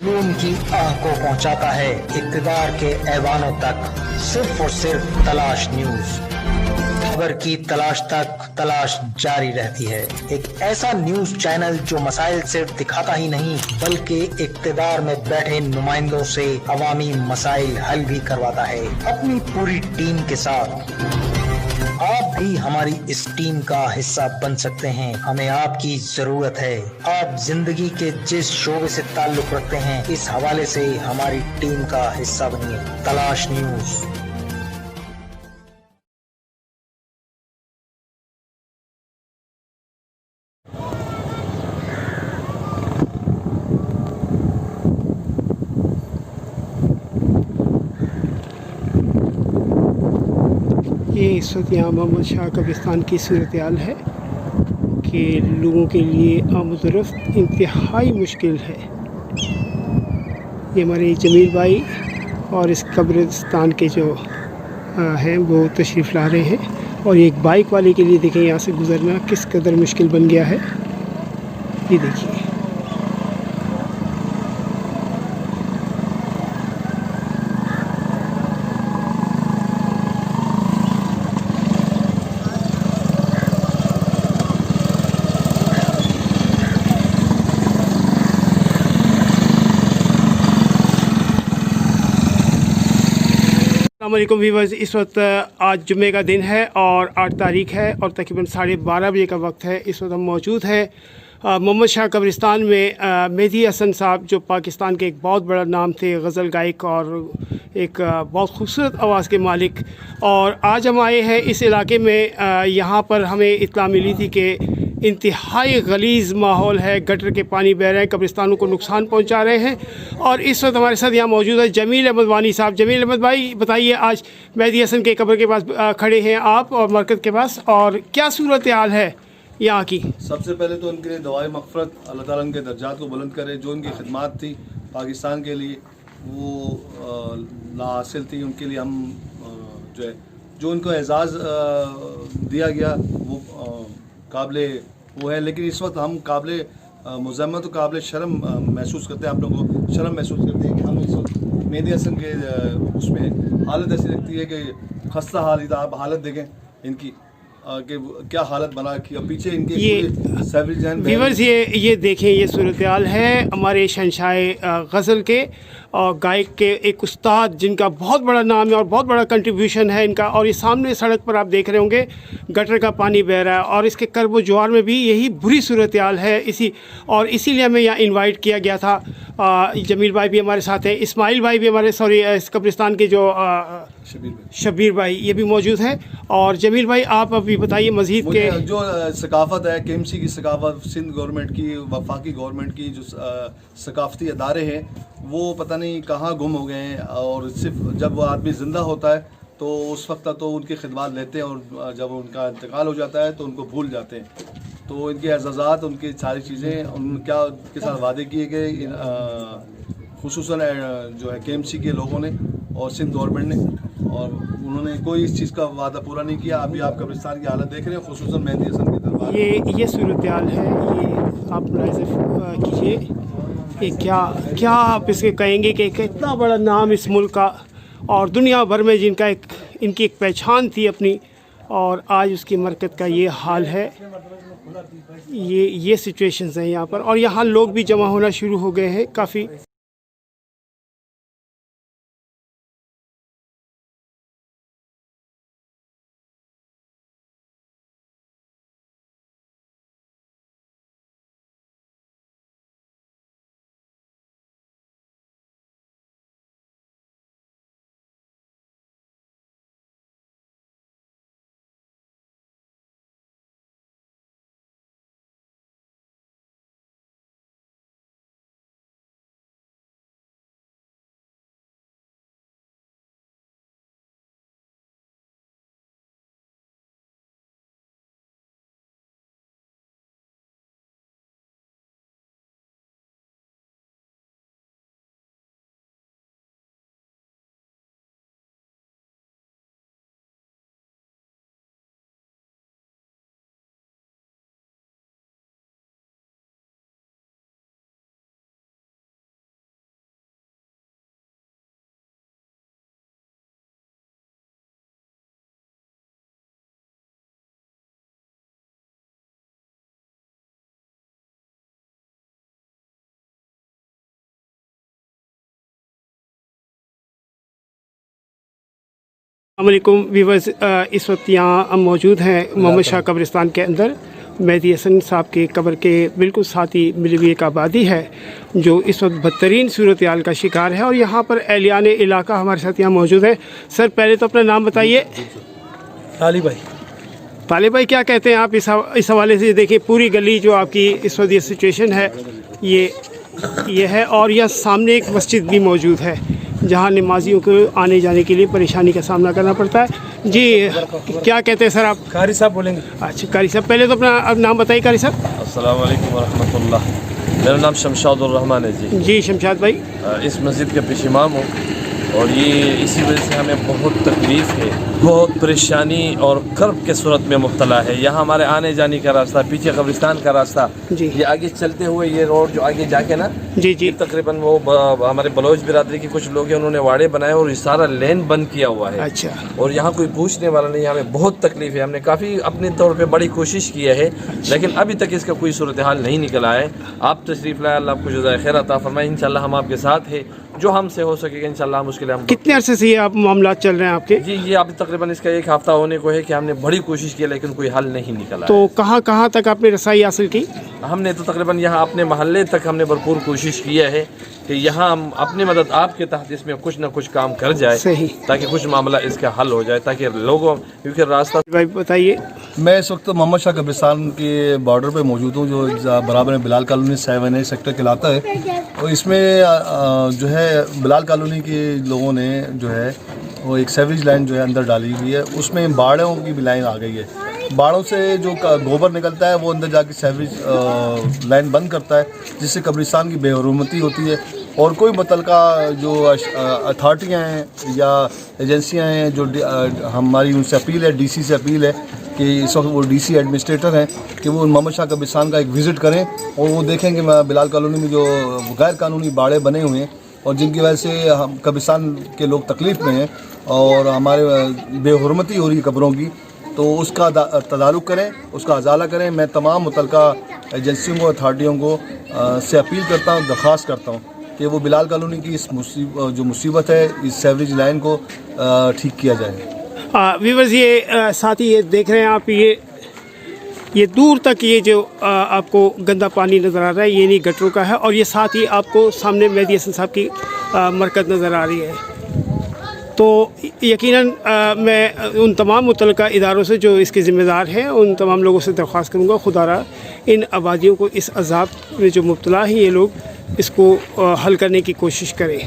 जुनून की आह को पहुंचाता है इक्तदार के ऐवानों तक, सिर्फ और सिर्फ तलाश न्यूज। खबर की तलाश तक तलाश जारी रहती है। एक ऐसा न्यूज चैनल जो मसाइल सिर्फ दिखाता ही नहीं बल्कि इक्तदार में बैठे नुमाइंदों से अवामी मसाइल हल भी करवाता है, अपनी पूरी टीम के साथ। आप भी हमारी इस टीम का हिस्सा बन सकते हैं। हमें आपकी जरूरत है। आप जिंदगी के जिस शोबे से ताल्लुक रखते हैं, इस हवाले से हमारी टीम का हिस्सा बनिए। तलाश न्यूज। ये इस वक्त यहाँ मोहम्मद शाह कब्रिस्तान की सूरत हाल है कि लोगों के लिए आमद-ओ-रफ्त इंतहाई मुश्किल है। ये हमारे जमील भाई और इस कब्रिस्तान के जो हैं वो तशरीफ़ ला रहे हैं, और एक बाइक वाले के लिए देखें यहाँ से गुज़रना किस कदर मुश्किल बन गया है। ये देखिए, अस्सलामुअलैकुम व्यूअर्स। इस वक्त आज जुम्मे का दिन है और 8 तारीख है और तकरीबन 12:30 बजे का वक्त है। इस वक्त हम मौजूद हैं मोहम्मद शाह कब्रिस्तान में। मेहदी हसन साहब जो पाकिस्तान के एक बहुत बड़ा नाम थे, गज़ल गायक और एक बहुत खूबसूरत आवाज़ के मालिक, और आज हम आए हैं इस इलाके में। यहाँ पर हमें इत्तला मिली थी कि इंतहाई गलीज़ माहौल है, गटर के पानी बह रहे हैं, कब्रिस्तानों को नुकसान पहुंचा रहे हैं। और इस वक्त हमारे साथ यहाँ मौजूद है जमील अहमद वानी साहब। जमील अहमद भाई, बताइए, आज मेहदी हसन के कब्र के पास खड़े हैं आप और मरकज़ के पास, और क्या सूरत हाल है यहाँ की? सबसे पहले तो उनके लिए दुआए मग़फ़िरत, अल्लाह ताला उनके दर्जात को बुलंद करे। जो उनकी खिदमत थी पाकिस्तान के लिए वो लाहासिल थी। उनके लिए हम जो है, जो उनको एजाज़ दिया गया वो काबिले वो है। लेकिन इस वक्त हम काबिले मुज़म्मत और काबिले शर्म महसूस करते हैं। आप लोगों को शर्म महसूस करते हैं कि हम इस वक्त मेहदी हसन के उसमें हालत ऐसी लगती है कि खस्ता आप हालत देखें इनकी कि क्या हालत बना रखी है। पीछे इनके ये व्यूअर्स, ये देखें, ये सूरत हाल है हमारे शहंशाह गज़ल के और गायक के एक उस्ताद जिनका बहुत बड़ा नाम है और बहुत बड़ा कंट्रीब्यूशन है इनका। और ये सामने सड़क पर आप देख रहे होंगे गटर का पानी बह रहा है, और इसके कर्ब व जवार में भी यही बुरी सूरत हाल है। इसीलिए हमें यहाँ इन्वाइट किया गया था। जमील भाई भी हमारे साथ हैं, इस्माइल भाई भी हमारे, सॉरी, इस कब्रिस्तान के जो शबीर भाई ये भी मौजूद हैं। और जमील भाई, आप अभी बताइए मज़ीद के जो सकाफ़त है, KMC की सकाफ़त, सिंध गवर्नमेंट की, वफाकी गवर्नमेंट की जो सकाफ़ती अदारे हैं वो पता नहीं कहाँ गुम हो गए हैं। और सिर्फ जब वो आदमी ज़िंदा होता है तो उस वक्त तो उनकी खिदमत लेते हैं, और जब उनका इंतकाल हो जाता है तो उनको भूल जाते हैं। तो इनके एजाज़ात, उनकी सारी चीज़ें, क्या उनके साथ वादे किए गए खुसूसन जो है KMC के लोगों ने और सिंध गवर्नमेंट ने, और उन्होंने कोई इस चीज़ का वादा पूरा नहीं किया। अभी आप कब्रिस्तान की हालत देख रहे हैं, खुसूसन मेहदी हसन के दरबार। ये सूरत हाल है। ये आप मुलाहिज़ा कीजिए कि क्या आप इसके कहेंगे कि कितना बड़ा नाम इस मुल्क का और दुनिया भर में जिनका इनकी एक पहचान थी अपनी, और आज उसकी मरकत का ये हाल है। ये सिचुएशंस हैं यहाँ पर, और यहाँ लोग भी जमा होना शुरू हो गए हैं काफ़ी। अस्सलाम वालेकुम व्यूअर्स, इस वक्त यहाँ मौजूद हैं मोहम्मद शाह कब्रिस्तान के अंदर। मेहदी हसन साहब के कब्र के बिल्कुल साथ ही मिली हुई एक आबादी है जो इस वक्त बदतरीन सूरत हाल का शिकार है, और यहाँ पर एहलियान इलाका हमारे साथ यहाँ मौजूद है। सर, पहले तो अपना नाम बताइए। तालिब भाई। तालिब भाई, क्या कहते हैं आप इस हवाले से? देखिए, पूरी गली जो आपकी इस वक्त ये सिचुएशन है ये है, और यह सामने एक मस्जिद भी मौजूद है जहाँ नमाजियों को आने जाने के लिए परेशानी का सामना करना पड़ता है। जी, क्या कहते हैं सर आप? कारी साहब बोलेंगे। अच्छा, कारी साहब, पहले तो अपना नाम बताइए कारी साहब। अस्सलाम वालेकुम वरहमतुल्लाह। मेरा नाम शमशादुर रहमान है जी। जी शमशाद भाई। इस मस्जिद के पेश इमाम हूँ, और ये इसी वजह से हमें बहुत तकलीफ़ है, बहुत परेशानी और कर्ब के सूरत में मुब्तला है। यहाँ हमारे आने जाने का रास्ता, पीछे कब्रिस्तान का रास्ता, जी। ये आगे चलते हुए ये रोड जो आगे जाके ना, जी जी, तकरीबन वो हमारे बलोच बिरादरी के कुछ लोग हैं, उन्होंने वाड़े बनाए और ये सारा लेन बंद किया हुआ है। अच्छा। और यहाँ कोई पूछने वाला नहीं, हमें बहुत तकलीफ है। हमने काफ़ी अपने तौर पे बड़ी कोशिश की है, लेकिन अभी तक इसका कोई सूरत हाल नहीं निकला है। आप तशरीफ़ लाए, अल्लाह आपको जज़ाए खैर अता फरमाए। इंशाल्लाह हम आपके साथ हैं, जो हमसे हो सकेगा इंशाल्लाह मुश्किल हम। कितने अरसे से ये आप मामला चल रहे हैं आपके? जी, ये अभी तकरीबन इसका एक हफ्ता होने को है कि हमने बड़ी कोशिश की, लेकिन कोई हल नहीं निकला। तो कहाँ तक आपने रसाई हासिल की? हमने तो तकरीबन यहाँ अपने महल्ले तक हमने भरपूर कोशिश किया है कि यहाँ हम अपनी मदद आपके तहत इसमें कुछ ना कुछ काम कर जाए, सही, ताकि कुछ मामला इसका हल हो जाए, ताकि लोगों, क्योंकि रास्ता। भाई बताइए। मैं इस वक्त मोहम्मद शाह कब्रिस्तान के बॉर्डर पे मौजूद हूँ, जो बराबर में बिलाल कॉलोनी 7A सेक्टर कहलाता है। और इसमें जो है बिलाल कॉलोनी के लोगों ने जो है वो एक सेवेज लाइन जो है अंदर डाली हुई है, उसमें बाड़ों की भी लाइन आ गई है। बाड़ों से जो गोबर निकलता है वो अंदर जाके सेवेज लाइन बंद करता है, जिससे कब्रिस्तान की बेहरमती होती है। और कोई मुतलका जो अथॉरिटियाँ हैं या एजेंसियाँ हैं, जो हमारी उनसे अपील है, DC से अपील है कि इस वक्त वो DC एडमिनिस्ट्रेटर हैं कि वो मोहम्मद शाह कब्रिस्तान का एक विज़िट करें और वो देखें कि बिलाल कॉलोनी में जो गैर कानूनी बाड़े बने हुए हैं और जिनकी वजह से हम कब्रिस्तान के लोग तकलीफ़ में हैं और हमारे बेहरमती हो रही है कब्रों की, तो उसका तदारुक करें, उसका अजाला करें। मैं तमाम मुतलका एजेंसियों को, अथॉरिटियों को से अपील करता हूँ, दरख्वास्त करता हूँ कि वो बिलाल कॉलोनी की इस जो मुसीबत है, इस सेवरेज लाइन को ठीक किया जाए। व्यूअर्स, ये साथ ही ये देख रहे हैं आप, ये दूर तक ये जो आपको गंदा पानी नज़र आ रहा है, ये नहीं गटरों का है, और ये साथ ही आपको सामने मेहदी हसन साहब की मरकज़ नज़र आ रही है। तो यकीनन मैं उन तमाम मुतल्लिका इदारों से जो इसके ज़िम्मेदार हैं, उन तमाम लोगों से दरख्वास्त करूँगा, खुदारा इन आबादियों को, इस अज़ाब में जो मुब्तला हैं ये लोग, इसको हल करने की कोशिश करें।